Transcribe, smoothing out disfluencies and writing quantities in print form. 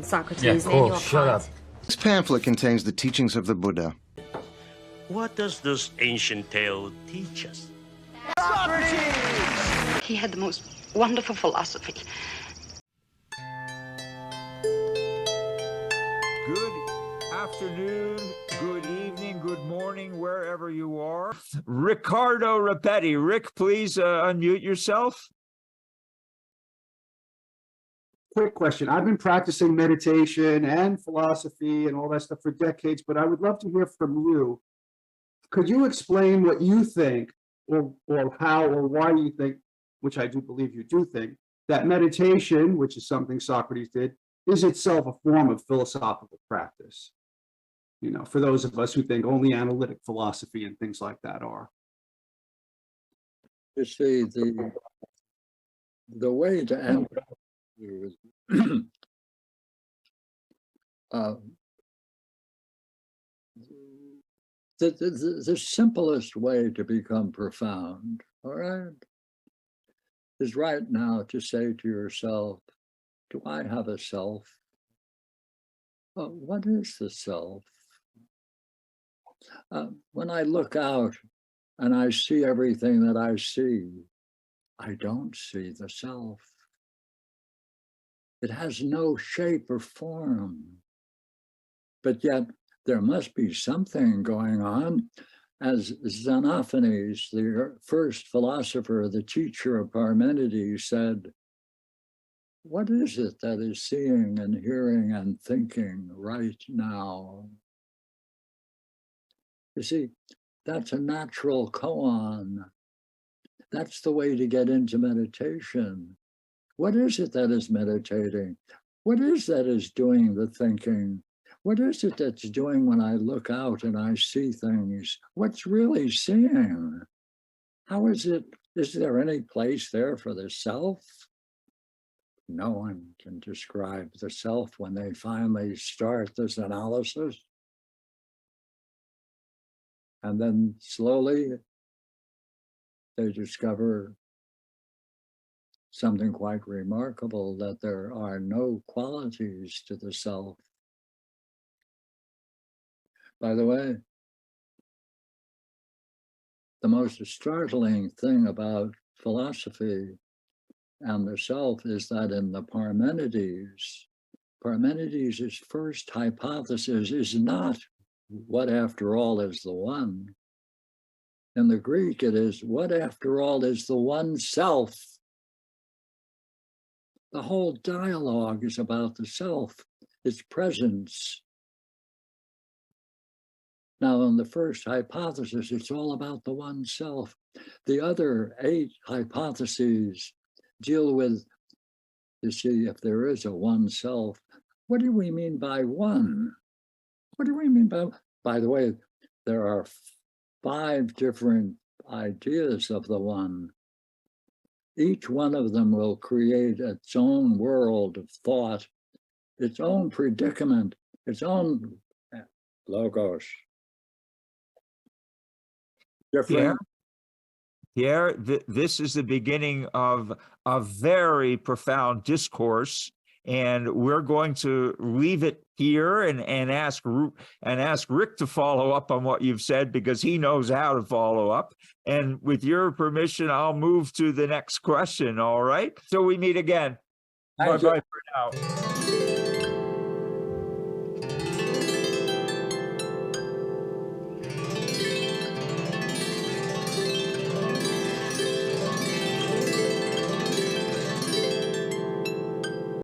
Socrates, Yeah, name cool. your Shut part. up. This pamphlet contains the teachings of the Buddha. What does this ancient tale teach us? He had the most wonderful philosophy. Good afternoon, good evening, good morning, wherever you are. Ricardo Repetti. Rick, please unmute yourself. Quick question. I've been practicing meditation and philosophy and all that stuff for decades, but I would love to hear from you. Could you explain what you think, or how or why you think, which I do believe you do think, that meditation, which is something Socrates did, is itself a form of philosophical practice? You know, for those of us who think only analytic philosophy and things like that are. You see, the way to end the simplest way to become profound, all right, is right now to say to yourself, do I have a self? What is the self? When I look out and I see everything that I see, I don't see the self. It has no shape or form. But yet there must be something going on. As Xenophanes, the first philosopher, the teacher of Parmenides, said, what is it that is seeing and hearing and thinking right now? You see, that's a natural koan. That's the way to get into meditation. What is it that is meditating? What is that is doing the thinking? What is it that's doing when I look out and I see things? What's really seeing? How is it? Is there any place there for the self? No one can describe the self when they finally start this analysis. And then slowly they discover something quite remarkable, that there are no qualities to the self. By the way, the most startling thing about philosophy and the self is that in the Parmenides' first hypothesis is not what after all is the one. In the Greek, it is what after all is the one self. The whole dialogue is about the self, its presence. Now, in the first hypothesis, it's all about the one self. The other 8 hypotheses deal with, you see, if there is a one self, what do we mean by one? What do we mean by the way, there are 5 different ideas of the one. Each one of them will create its own world of thought, its own predicament, its own logos. Different. Pierre, this is the beginning of a very profound discourse, and we're going to leave it here and ask Rick to follow up on what you've said, because he knows how to follow up. And with your permission, I'll move to the next question. All right. So we meet again. Bye-bye for now.